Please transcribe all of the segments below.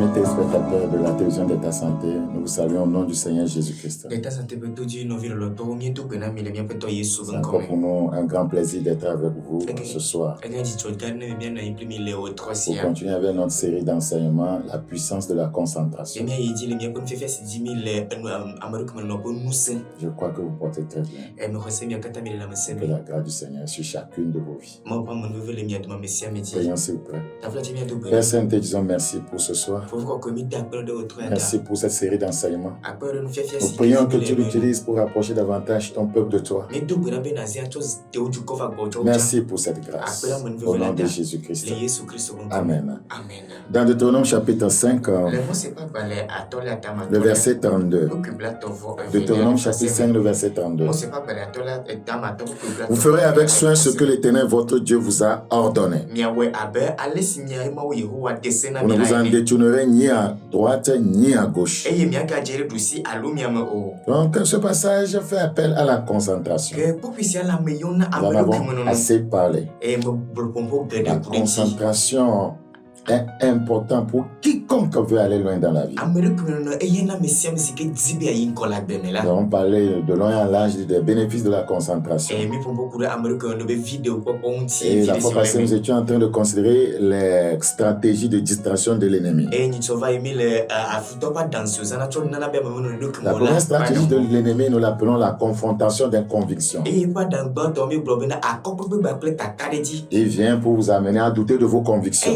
amis téléspectateurs de la télévision d'État Santé, nous vous saluons au nom du Seigneur Jésus-Christ. C'est encore pour nous un grand plaisir d'être avec vous ce soir. Pour continuer avec notre série d'enseignements, la puissance de la concentration. Je crois que vous portez très bien. Que la grâce du Seigneur sur chacune de vos vies. Prions s'il vous plaît. Père Saint, te disons merci pour ce soir. Merci pour cette série d'enseignements. Nous prions que tu l'utilises pour rapprocher davantage ton peuple de toi. Merci pour cette grâce. Au nom de Jésus-Christ. Amen. Dans Deutéronome chapitre 5, le verset 32. Deutéronome chapitre 5, le verset 32. Vous ferez avec soin ce que l'Éternel votre Dieu vous a ordonné. Vous ne vous en détournerez ni à droite ni à gauche. Donc ce passage fait appel à la concentration. Nous en avons assez parlé. La concentration est important pour quiconque veut aller loin dans la vie. Nous avons parlé de loin en large des bénéfices de la concentration. Et la fois passée, nous étions en train de considérer les stratégies de distraction de l'ennemi. La première stratégie de l'ennemi, nous l'appelons la confrontation des convictions. Il vient pour vous amener à douter de vos convictions,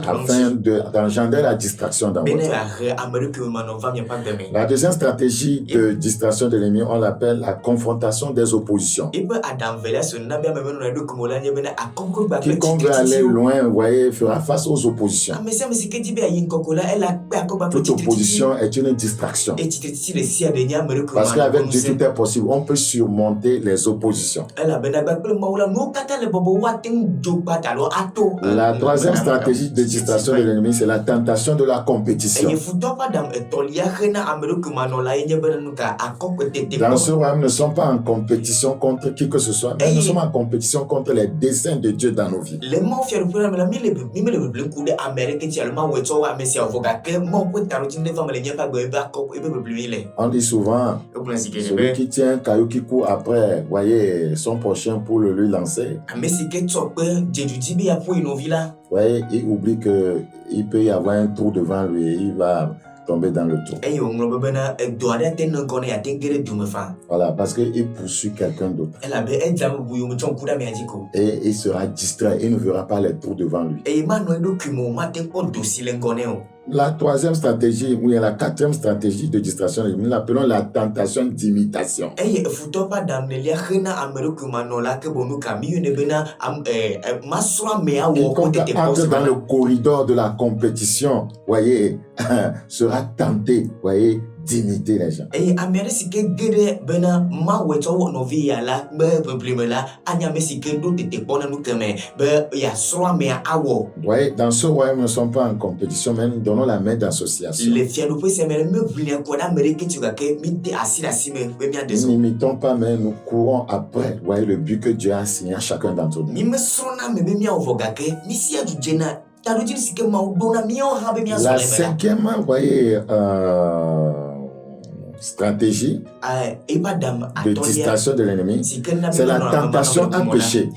afin d'engendrer la distraction dans votre vie. La deuxième stratégie de distraction de l'ennemi, on l'appelle la confrontation des oppositions. Quiconque veut aller loin, vous voyez, fera face aux oppositions. Toute opposition est une distraction. Parce qu'avec Dieu, tout est possible. On peut surmonter les oppositions. La troisième stratégie de distraction de l'ennemi, c'est la tentation de la compétition. Dans ce royaume, nous ne sommes pas en compétition contre qui que ce soit, mais nous sommes en compétition contre les desseins de Dieu dans nos vies. On dit souvent, celui qui tient un caillou qui court après, voyez, son prochain pour le lui lancer. Ouais, il oublie qu'il peut y avoir un trou devant lui et il va tomber dans le trou. Voilà, parce qu'il poursuit quelqu'un d'autre. Et il sera distrait, il ne verra pas les trous devant lui. La troisième stratégie, ou la quatrième stratégie de distraction, nous l'appelons la tentation d'imitation. Quiconque entre dans le corridor de la compétition, voyez, sera tenté, voyez, d'imiter les gens. Oui, dans ce royaume, nous ne sommes pas en compétition, mais nous donnons la main d'association. Nous n'imitons pas, mais nous courons après, voyez, le but que Dieu a assigné à chacun d'entre nous. La cinquième, voyez, stratégie de distraction de l'ennemi, c'est la tentation à pécher.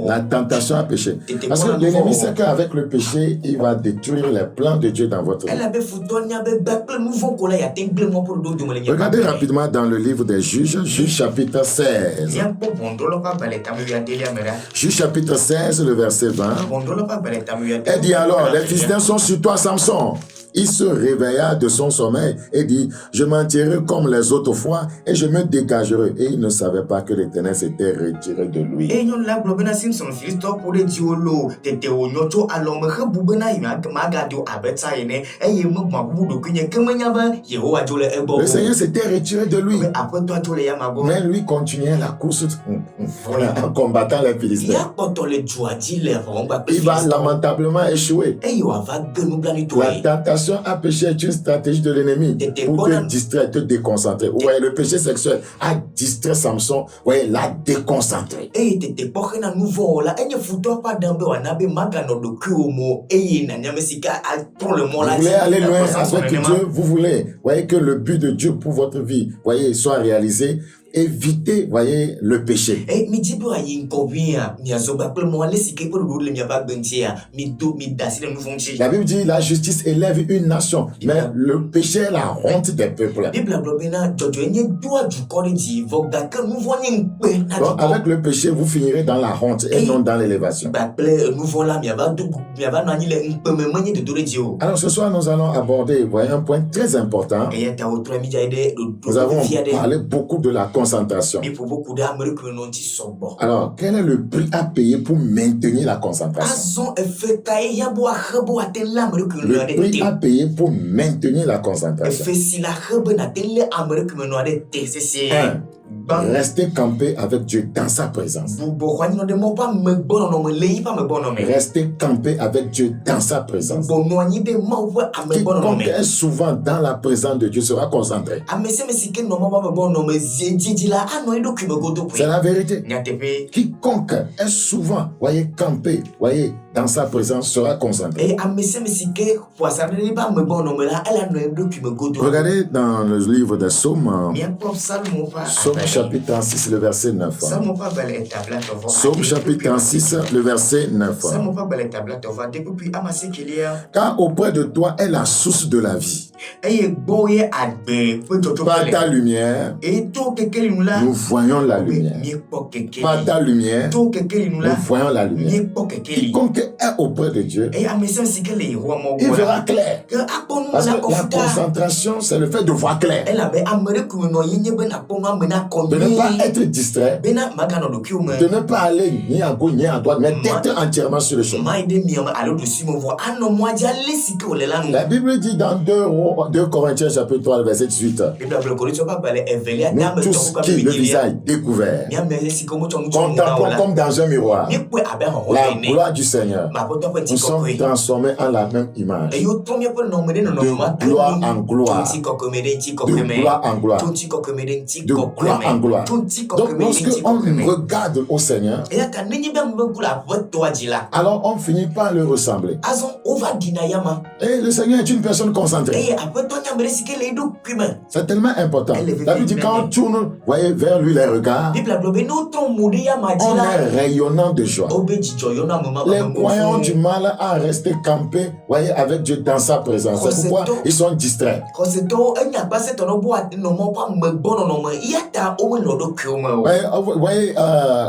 La tentation à pécher. Parce que l'ennemi sait qu'avec le péché, il va détruire les plans de Dieu dans votre vie. Regardez rapidement dans le livre des Juges, Juges chapitre 16. Juges chapitre 16, le verset 20. Elle dit alors, les Philistins sont sur toi, Samson. Il se réveilla de son sommeil et dit, je m'en tirerai comme les autres fois et je me dégagerai. Et il ne savait pas que l'Éternel s'était retiré de lui. Le Seigneur s'était retiré de lui. Mais lui continuait la course en combattant les Philistins. Il va lamentablement échouer. La tentation L'incitation à pécher est une stratégie de l'ennemi pour te distraire, te déconcentrer. Vous voyez, le péché sexuel a distrait Samson, vous voyez, l'a déconcentré. Vous voulez aller loin avec Dieu, vous voulez, voyez, que le but de Dieu pour votre vie, voyez, soit réalisé. Évitez, voyez, le péché. La Bible dit la justice élève une nation, mais le péché est la honte des peuples. Donc, avec le péché, vous finirez dans la honte et non dans l'élévation. Alors ce soir, nous allons aborder, voyez, un point très important. Nous avons parlé beaucoup de la concentration. Alors, quel est le prix à payer pour maintenir la concentration? Le prix à payer pour maintenir la concentration. 1. Restez campé avec Dieu dans sa présence. Restez campé avec Dieu dans sa présence. Quiconque est souvent dans la présence de Dieu sera concentré. C'est la vérité. Quiconque est souvent, voyez, campé, voyez, dans sa présence sera concentré. Regardez dans le livre des Psaumes, Psaume chapitre 36, le verset 9. Psaume chapitre 36, le verset 9. Car auprès de toi est la source de la vie. Par ta lumière, nous voyons la lumière. Par ta lumière, nous voyons la lumière. Quiconque est auprès de Dieu, il verra clair. Parce que la concentration, c'est le fait de voir clair. De ne pas être distrait, de ne pas aller ni à gauche ni à droite, mais d'être entièrement sur le chemin. La Bible dit dans 2 Corinthiens chapitre 3, verset 18, nous tous qui le visage découvert, contemplons comme dans un miroir la gloire du Seigneur, nous sommes transformés en la même image, de gloire en gloire, de gloire en gloire, de gloire en gloire. Donc lorsque on regarde au Seigneur, alors on finit par le ressembler. Et le Seigneur est une personne concentrée. C'est tellement important. La Bible dit quand on tourne, voyez, vers lui les regards, on est rayonnant de joie. Les croyants ont du mal à rester campés, voyez, avec Dieu dans sa présence. C'est pourquoi ils sont distraits. Voyez,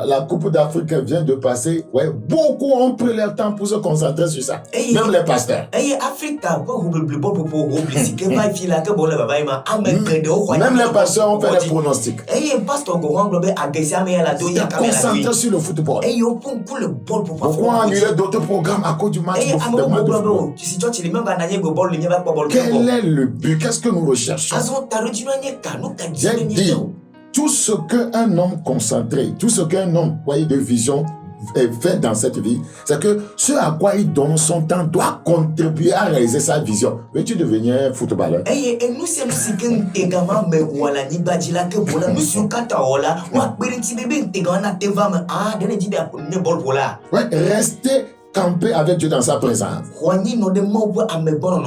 la Coupe d'Afrique vient de passer. Voyez, beaucoup ont pris leur temps pour se concentrer sur ça. Même les pasteurs. Même les pasteurs ont fait des pronostics. Ils sont concentrés sur le football. Pourquoi annuler d'autres programmes à cause du match de football? Quel est le but? Qu'est-ce que nous recherchons? J'ai dit, tout ce qu'un homme concentré, tout ce qu'un homme, voyez, de vision fait dans cette vie, c'est que ce à quoi il donne son temps doit contribuer à réaliser sa vision. Veux-tu devenir footballeur? Restez camper avec Dieu dans sa présence.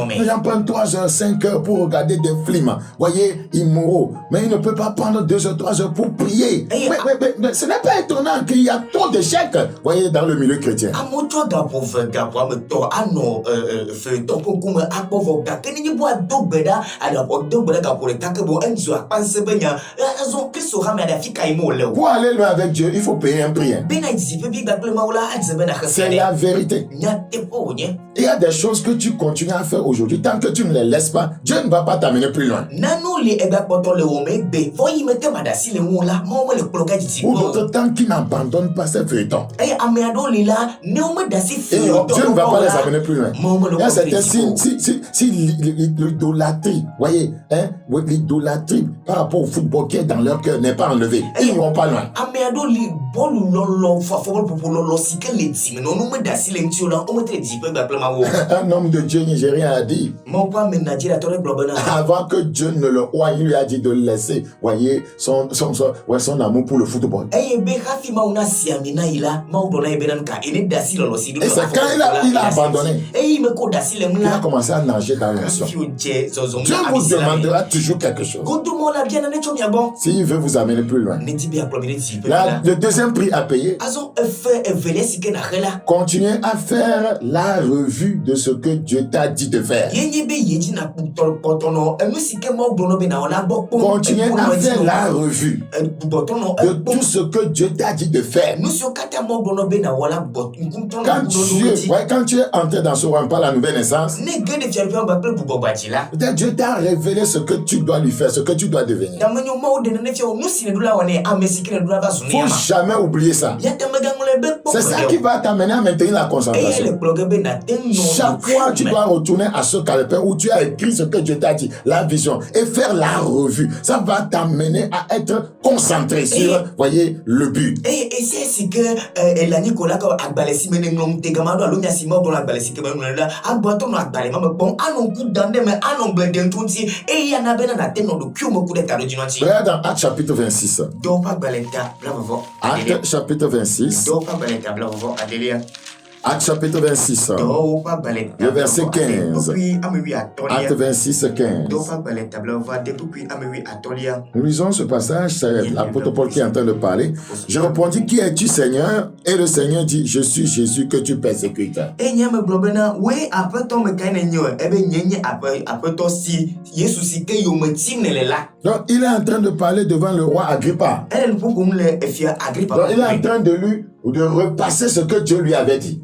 Les gens prennent 3 heures, 5 heures pour regarder des films, voyez, immoraux. Mais il ne peut pas prendre 2 heures, 3 heures pour prier. Mais ce n'est pas étonnant qu'il y a trop d'échecs, voyez, dans le milieu chrétien. Pour aller loin avec Dieu, il faut payer un prix. C'est la vérité. Il y a des choses que tu continues à faire aujourd'hui. Tant que tu ne les laisses pas, Dieu ne va pas t'amener plus loin. Pour d'autres temps qui n'abandonnent pas ces feuilletons, Dieu ne va pas les amener plus loin. Si l'idolâtrie, voyez, l'idolâtrie par rapport au football qui est dans leur cœur n'est pas enlevée, ils ne vont pas loin. Un homme de Dieu nigérien a dit, avant que Dieu ne le voie, il lui a dit de laisser, voyez, son amour pour le football. Et c'est quand il a abandonné, il a commencé à nager dans l'émotion. Dieu vous demandera toujours quelque chose. S'il veut vous amener plus loin. Le deuxième prix à payer, continuez à faire la revue de ce que Dieu t'a dit de faire. Continuez à faire la revue de tout ce que Dieu t'a dit de faire. Quand tu es entré dans ce rempart, la nouvelle naissance, Dieu t'a révélé ce que tu dois lui faire, ce que tu dois devenir. Faut jamais oublier ça. C'est ça qui va t'amener à maintenir la concentration. Chaque fois, tu dois retourner à ce calepin où tu as écrit ce que Dieu t'a dit, la vision, et faire la revue. Ça va t'amener à être concentré sur, voyez, le but. Et c'est ce que la Nicolas a balayé maintenant. Regarde dans Actes chapitre 26. Actes chapitre 26. Actes chapitre 26, le verset 15. Actes 26, 15. Nous lisons ce passage, c'est l'apôtre Paul qui est en train de parler. Je répondis, qui es-tu, Seigneur? Et le Seigneur dit, je suis Jésus que tu persécutes. Donc, il est en train de parler devant le roi Agrippa. Donc, il est en train de repasser ce que Dieu lui avait dit.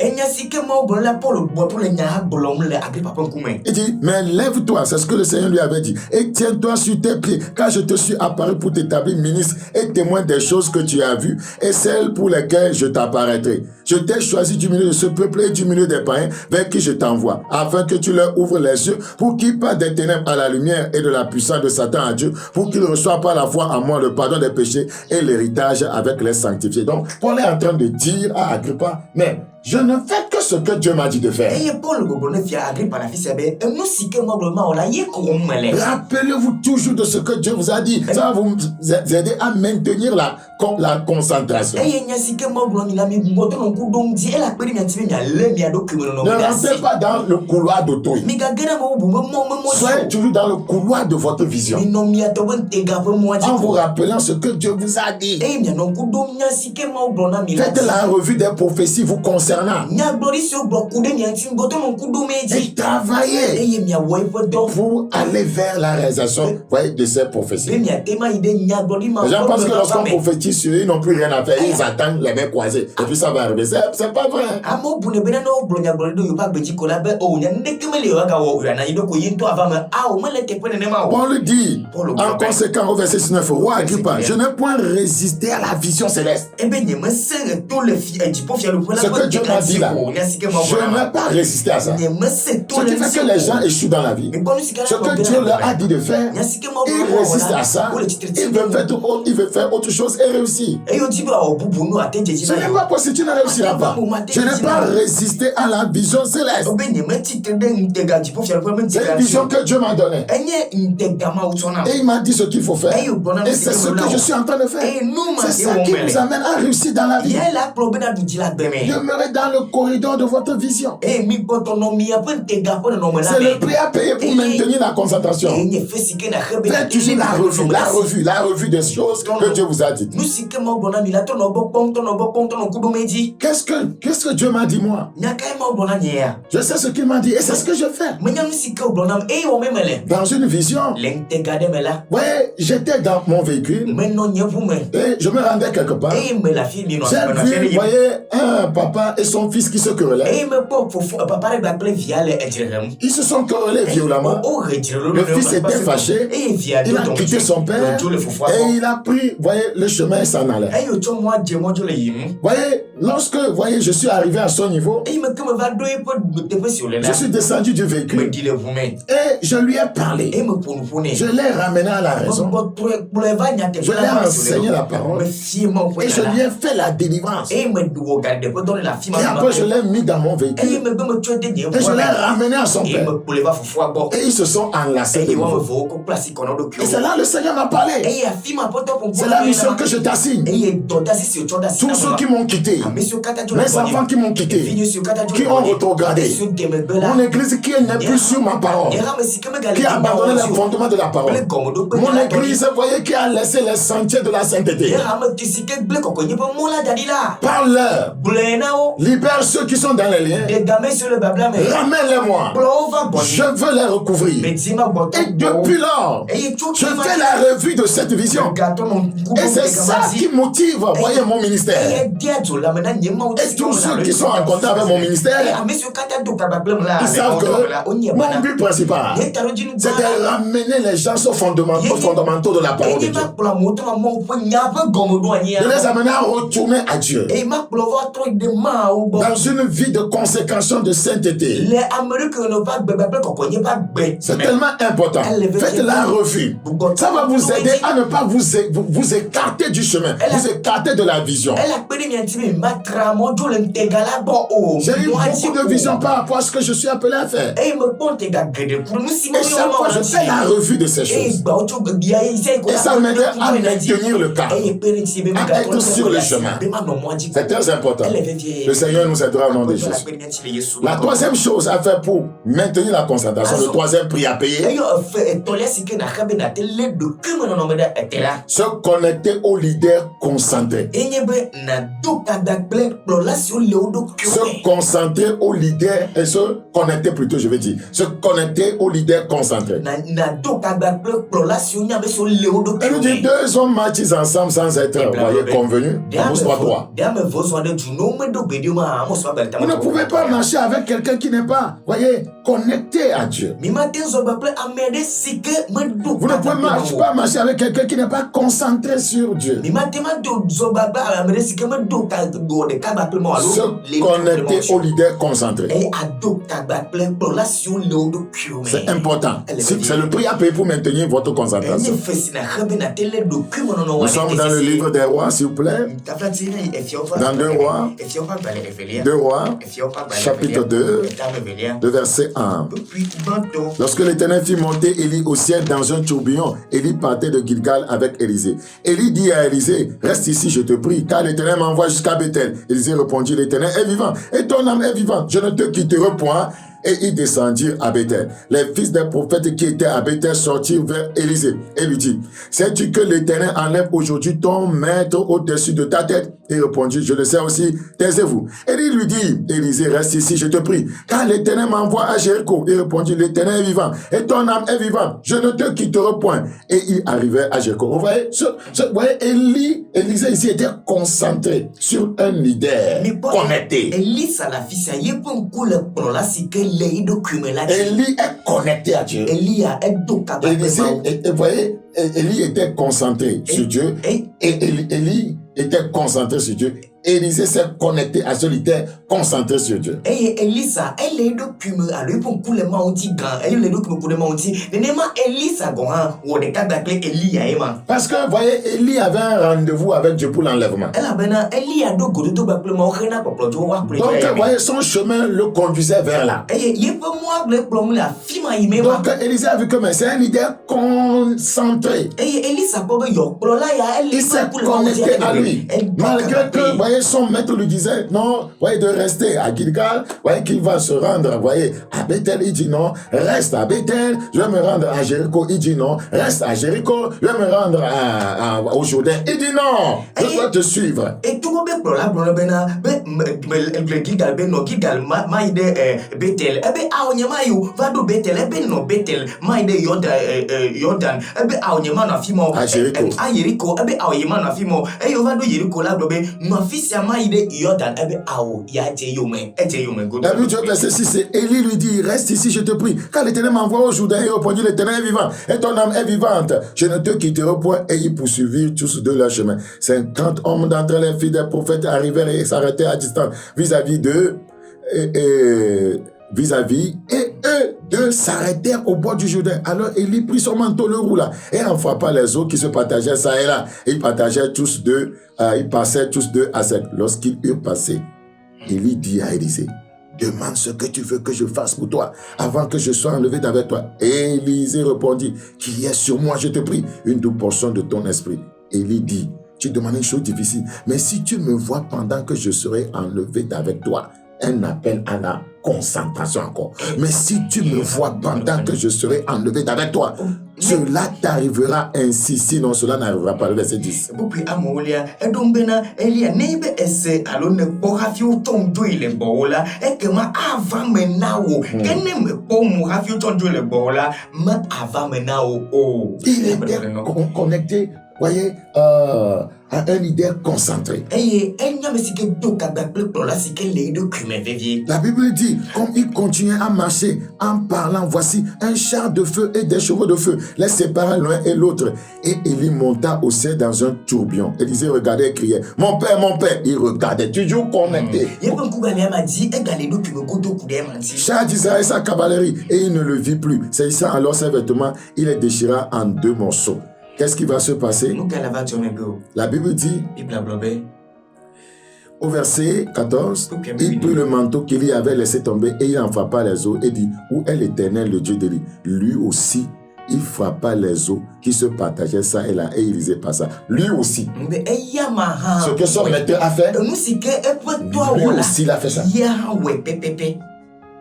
Il dit, mais lève-toi, c'est ce que le Seigneur lui avait dit, et tiens-toi sur tes pieds, car je te suis apparu pour t'établir ministre et témoin des choses que tu as vues et celles pour lesquelles je t'apparaîtrai. Je t'ai choisi du milieu de ce peuple et du milieu des païens vers qui je t'envoie, afin que tu leur ouvres les yeux pour qu'ils passent des ténèbres à la lumière et de la puissance de Satan à Dieu, pour qu'ils reçoivent par la foi en moi le pardon des péchés et l'héritage avec les sanctifiés. Donc, Paul est en train de dire à Agrippa, mais je ne fais que ce que Dieu m'a dit de faire. Rappelez-vous toujours de ce que Dieu vous a dit. Ça va vous aider à maintenir la concentration. Ne rentrez pas dans le couloir d'autrui. Soyez toujours dans le couloir de votre vision. En vous rappelant ce que Dieu vous a dit. Faites la revue des prophéties vous concernant. Et travaillez pour aller vers la réalisation, voyez, de ces prophéties. Les gens pensent que lorsqu'on prophétise sur eux, ils n'ont plus rien à faire. Ils attendent les mains croisées. Et puis ça va arriver. C'est pas vrai. Paul dit, en conséquent, au verset 19, roi Agrippa, je n'ai point résisté à la vision céleste. Ce que Dieu m'a dit là, je n'ai pas résisté à ça. Ce qui fait que les gens échouent dans la vie. Ce que Dieu leur a dit de faire, ils résistent à ça. Ils veulent faire autre chose et réussir. Ce n'est pas possible, tu ne réussiras pas. Je n'ai pas résisté à la vision céleste. C'est une vision que Dieu m'a donnée. Et il m'a dit ce qu'il faut faire. Et c'est ce que je suis en train de faire. C'est ça qui vous amène à réussir dans la vie. Demeurez dans le corridor de votre vision. C'est le prix à payer pour maintenir la concentration. Faites toujours la revue des choses que Dieu vous a dites. Qu'est-ce que Dieu m'a dit moi? Je sais ce qu'il m'a dit et c'est ce que je fais. Dans une vision, ouais, j'étais dans mon véhicule et je me rendais quelque part. J'ai vu, voyez, un papa et son fils qui se querellaient. Ils se sont querellés violemment. Le fils était fâché. Il a quitté son père et il a pris, voyez, le chemin et s'en allait. Voyez, lorsque, voyez, je suis arrivé à son niveau, je suis descendu du véhicule et je lui ai parlé. Je l'ai ramené à la raison. Je lui ai enseigné la parole et je lui ai fait la délivrance. Et après, je l'ai mis dans mon véhicule. Et je l'ai ramené à son père. Et ils se sont enlacés de nouveau. Et c'est là le Seigneur m'a parlé. C'est la mission que je t'assigne. Tous ceux qui m'ont quitté, mes enfants qui m'ont quitté, qui ont rétrogradé, mon église qui n'est plus sur ma parole, qui a abandonné les fondements de la parole, mon église, voyez, qui a laissé les sentiers de la sainteté. Parle-leur. Libère ceux qui sont dans les liens. Ramène-les-moi. Je veux les recouvrir. Et depuis lors, je fais la revue de cette vision. Et c'est ça qui motive, voyez, mon ministère. Et tous ceux qui sont en contact avec mon ministère, ils savent que mon but principal, c'est de ramener les gens aux fondamentaux de la parole de Dieu. De les amener à retourner à Dieu. Dans une vie de consécration de sainteté. C'est tellement important. Faites la revue. Ça va vous aider à ne pas vous écarter du chemin, vous écarter de la vision. J'ai eu beaucoup de vision par rapport à ce que je suis appelé à faire. Et chaque fois, je fais la revue de ces choses. Et ça m'aide à maintenir le cap, à être sur le chemin. C'est très important. Le Seigneur nous aidera au nom de Jésus. La troisième chose à faire pour maintenir la concentration, le troisième prix à payer, se connecter aux leaders concentrés. Se concentrer aux leaders et se connecter plutôt, je veux dire. Se connecter aux leaders concentrés. Elle nous dit, deux hommes marchent ensemble sans être convenus. Amos 3:3. Vous ne pouvez pas marcher avec quelqu'un qui n'est pas, voyez, connecté à Dieu. Vous ne pouvez pas marcher avec quelqu'un qui n'est pas concentré sur Dieu. Se connecter aux leaders concentrés. C'est important. C'est le prix à payer pour maintenir votre concentration. Nous sommes dans le livre des rois, s'il vous plaît. Dans 2 rois. 2 rois, chapitre 2, le verset 1. Lorsque l'Éternel fit monter Élie au ciel dans un tourbillon, Élie partait de Gilgal avec Élisée. Élie dit à Élisée, reste ici, je te prie, car l'Éternel m'envoie jusqu'à Bethel. Élisée répondit, l'Éternel est vivant, et ton âme est vivante, je ne te quitterai point. Et ils descendirent à Bethel. Les fils des prophètes qui étaient à Bethel sortirent vers Élisée et lui dirent, sais-tu que l'Éternel enlève aujourd'hui ton maître au-dessus de ta tête? Il répondit, je le sais aussi, taisez-vous. Élie lui dit, Élisée, reste ici, je te prie, car l'Éternel m'envoie à Jéricho. Il répondit, l'Éternel est vivant, et ton âme est vivante, je ne te quitterai point. Et il arrivait à Jéricho. Vous voyez, Élisée ici était concentré sur un leader connecté. Élie est connecté à Dieu. Élie était concentré sur Dieu. Et Élie était concentré sur Dieu. Élisée s'est connecté à ce leader concentré sur Dieu. Parce que, vous voyez, Élie avait un rendez-vous avec Dieu pour l'enlèvement. Donc, vous voyez, son chemin le conduisait vers là. Donc, Élisée a vu que c'est un leader concentré. Il s'est connecté à lui. Malgré que, vous voyez, son maître lui disait, non, voyez, de rester à Gilgal, voyez, qu'il va se rendre, voyez, à Bethel. Il dit non, reste à Bethel, je vais me rendre à Jéricho. Il dit non, reste à Jéricho, je vais me rendre au Jourdain. Il dit non, je dois te suivre. Et tout le monde verset 6, Élie lui dit, reste ici, je te prie, car l'Éternel m'envoie au Jourdain. Il répondit, l'Éternel est vivant, et ton âme est vivante, je ne te quitterai point. Et ils poursuivirent tous deux leur chemin. 50 hommes d'entre les filles des prophètes arrivèrent et s'arrêtèrent à distance vis-à-vis d'eux, et eux deux s'arrêtèrent au bord du Jourdain. Alors Élie prit son manteau, le roula, et en frappant les eaux qui se partageaient ça et là. Ils passaient tous deux à sec. Lorsqu'ils eurent passé, Élie dit à Élisée, demande ce que tu veux que je fasse pour toi avant que je sois enlevé d'avec toi. Élisée répondit, qu'il y ait sur moi, je te prie, une double portion de ton esprit. Élie dit, tu demandes une chose difficile, mais si tu me vois pendant que je serai enlevé d'avec toi, un appel à la concentration encore. Mais si tu me vois pendant que je serai enlevé d'avec toi, cela t'arrivera ainsi, sinon cela n'arrivera pas. Le verset 10. Il était connecté, voyez, à un leader concentré. La Bible dit, comme il continuait à marcher en parlant, voici un char de feu et des chevaux de feu les séparant l'un et l'autre. Et Élie monta au ciel dans un tourbillon. Élisée regardait et criait, mon père, il regardait, toujours connecté. Char d'Israël, sa cavalerie, et il ne le vit plus. Saisissant alors ses vêtements, il les déchira en 2 morceaux. Qu'est-ce qui va se passer? La Bible dit, au verset 14, il prit le manteau qu'il y avait laissé tomber et il en frappa les eaux et dit, où est l'Éternel, le Dieu d'Élie? Lui aussi, il frappa les eaux qui se partageaient ça et là, et Élisée passa. Lui aussi. Ce que son maître a fait, lui aussi il a fait ça.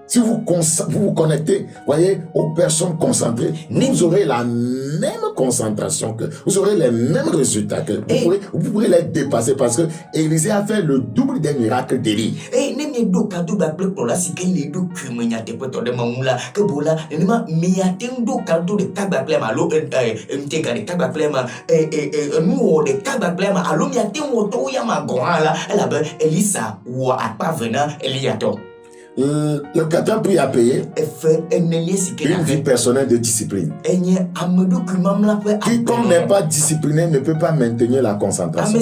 Si vous vous connectez, voyez, aux personnes concentrées, vous aurez la même concentration que vous aurez les mêmes résultats que vous pourrez les dépasser parce que Élisée a fait le double des miracles d'Élie. Le cadre prix à payer une vie personnelle de discipline. Quiconque n'est pas discipliné ne peut pas maintenir la concentration.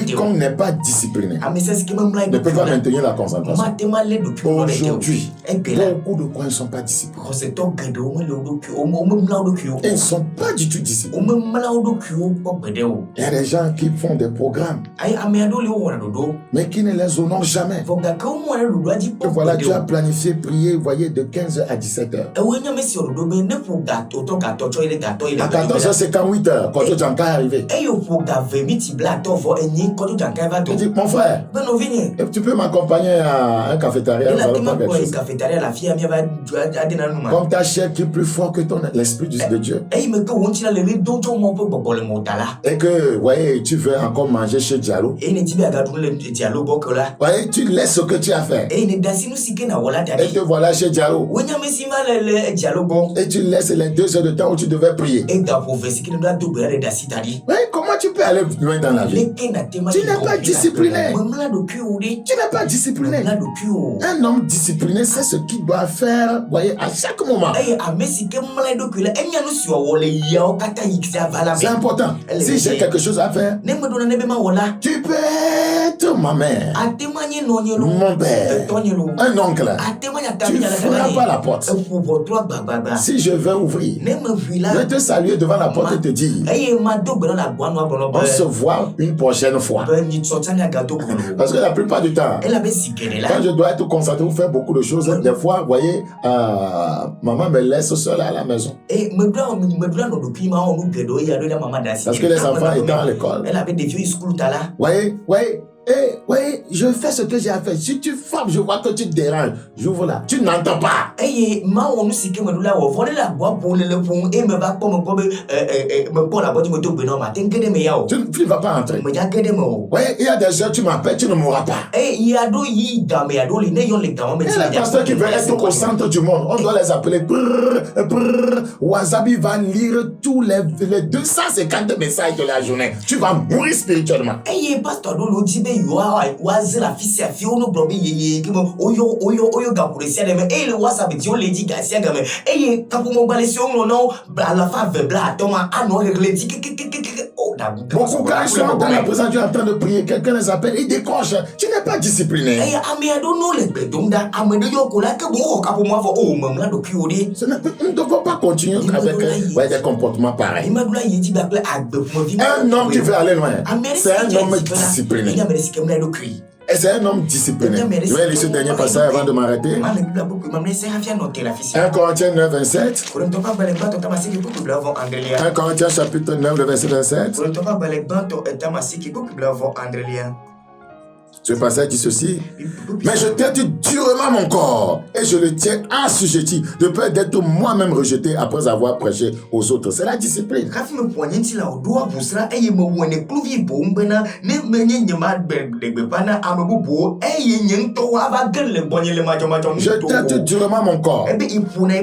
Quiconque n'est pas discipliné ne peut pas maintenir la concentration. Aujourd'hui, beaucoup de coins ne sont pas disciplinés. Ils ne sont pas du tout disciplinés. Il y a des gens qui font des programmes, mais qui ne les honorent jamais. Et voilà, tu as planifié prier, voyez, de 15h à 17h. À 14h, c'est quand 8h, quand Janka est arrivé. Je dis, mon frère, tu peux m'accompagner à un cafétéria, nous allons prendre quelque chose. Comme ta chair qui est plus fort que l'esprit de Dieu. Et que, voyez, tu veux encore manger chez Diallo. Voyez, tu laisses ce que tu as fait. Et te voilà chez Diallo. Et tu laisses les 2 heures de temps où tu devais prier. Oui, comment tu peux aller loin dans la vie? Tu n'es pas discipliné. Tu n'es pas discipliné. Un homme discipliné, c'est ce qu'il doit faire, voyez, à chaque moment. C'est important. Si j'ai quelque chose à faire, tu peux être ma mère, mon père, un oncle. Tu ne frappes pas la porte. Si je vais ouvrir, je vais te saluer devant la porte et te dire, on se voit une prochaine fois. Parce que la plupart du temps, quand je dois être concentré ou faire beaucoup de choses, des fois, vous voyez, maman me laisse seule à la maison. Parce que les enfants étaient à l'école. Voyez, oui, je fais ce que j'ai à faire. Si tu frappes, je vois que tu te déranges. J'ouvre là. Tu n'entends pas. Tu ne vas pas entrer. Oui, il y a des heures, tu m'appelles, tu ne m'auras pas. Et les pasteurs qui veulent être au centre du monde, on doit les appeler. Wasabi va lire tous les 250 messages de la journée. Tu vas mourir spirituellement. Beaucoup quand ils sont dans la présence de Dieu en train de prier, quelqu'un les appelle, ils décrochent. Tu n'es pas discipliné. Nous ne devons pas continuer avec des comportements pareils. Un homme qui veut aller loin, c'est un homme discipliné. Et c'est un homme discipliné. Je vais lire ce dernier passage avant de m'arrêter. 1 Corinthiens 9, 27. 1 Corinthiens chapitre 9, le verset 27. Ce passage dit ceci: mais je traite durement mon corps et je le tiens assujetti de peur d'être moi-même rejeté après avoir prêché aux autres. C'est la discipline. Je traite durement mon corps.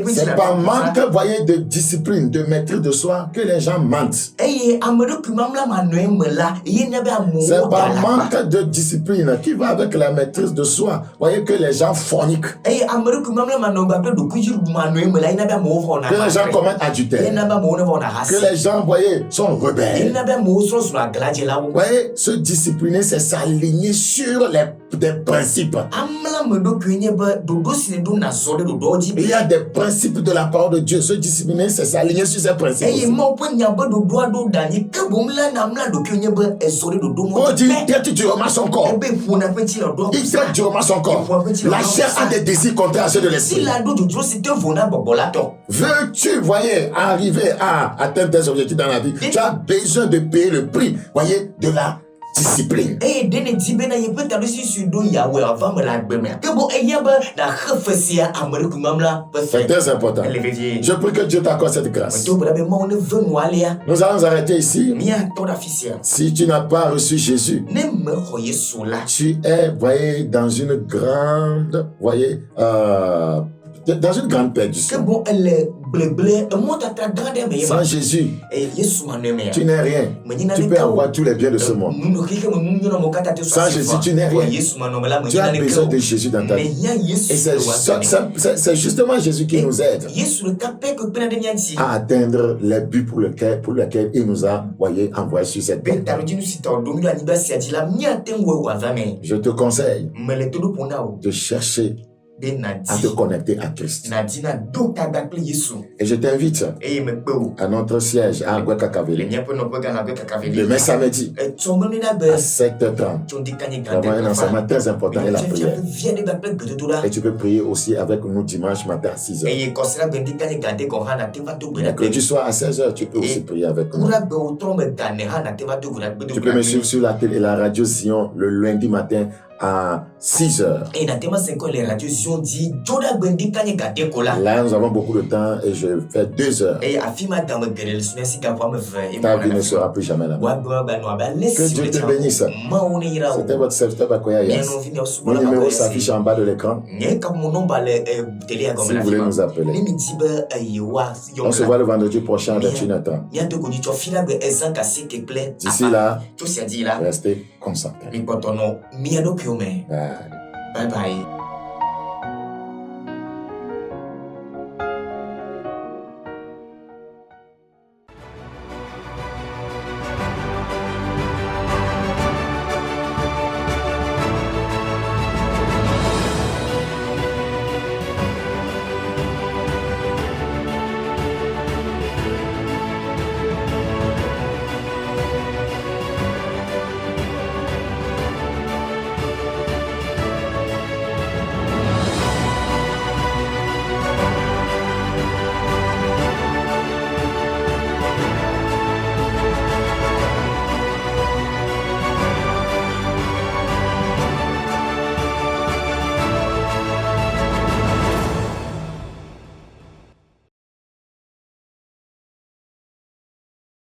C'est par manque, voyez, de discipline, de maîtrise de soi que les gens mentent. C'est par manque de discipline qui va avec la maîtrise de soi. Voyez que les gens forniquent. Que les gens commettent adultère. Que les gens, voyez, sont rebelles. Voyez, se discipliner, c'est s'aligner sur des principes. Il y a des principes de la parole de Dieu. Se discipliner, c'est s'aligner sur ces principes. On dit, traite durement son corps. Il traite durement son corps. La chair a des désirs contraires à ceux de l'esprit. Veux-tu, voyez, arriver à atteindre tes objectifs dans la vie, tu as besoin de payer le prix, voyez, de la discipline. C'est très important. Je prie que Dieu t'accorde cette grâce. Nous allons arrêter ici. Si tu n'as pas reçu Jésus, tu es, voyez, dans une grande, voyez, dans une grande perdition. Sans Jésus, tu n'es rien. Tu peux avoir tous les biens de ce monde. Sans Jésus, tu n'es rien. Tu as besoin de Jésus dans ta vie. Et c'est justement Jésus qui nous aide à atteindre les buts pour lesquels il nous a, voyez, envoyé sur cette terre. Je te conseille de chercher à te connecter à Christ. Et je t'invite à notre siège à Agwekakaveli demain samedi à 7h30. Vraiment un enseignement très important et la prière. Et tu peux prier aussi avec nous dimanche matin à 6h. Mercredi soir à 16h, tu peux aussi prier avec nous. Tu peux me suivre sur la télé et la radio Zion le lundi matin à 6h. Là, nous avons beaucoup de temps et je fais 2 heures. Ta vie ne sera plus jamais là. Que Dieu te bénisse. C'était votre serviteur Bakoya Yes. Mon numéro s'affiche en bas de l'écran. Si vous voulez nous appeler. On se voit le vendredi prochain à 21h30. D'ici là, restez concentrés. Bye. Bye bye.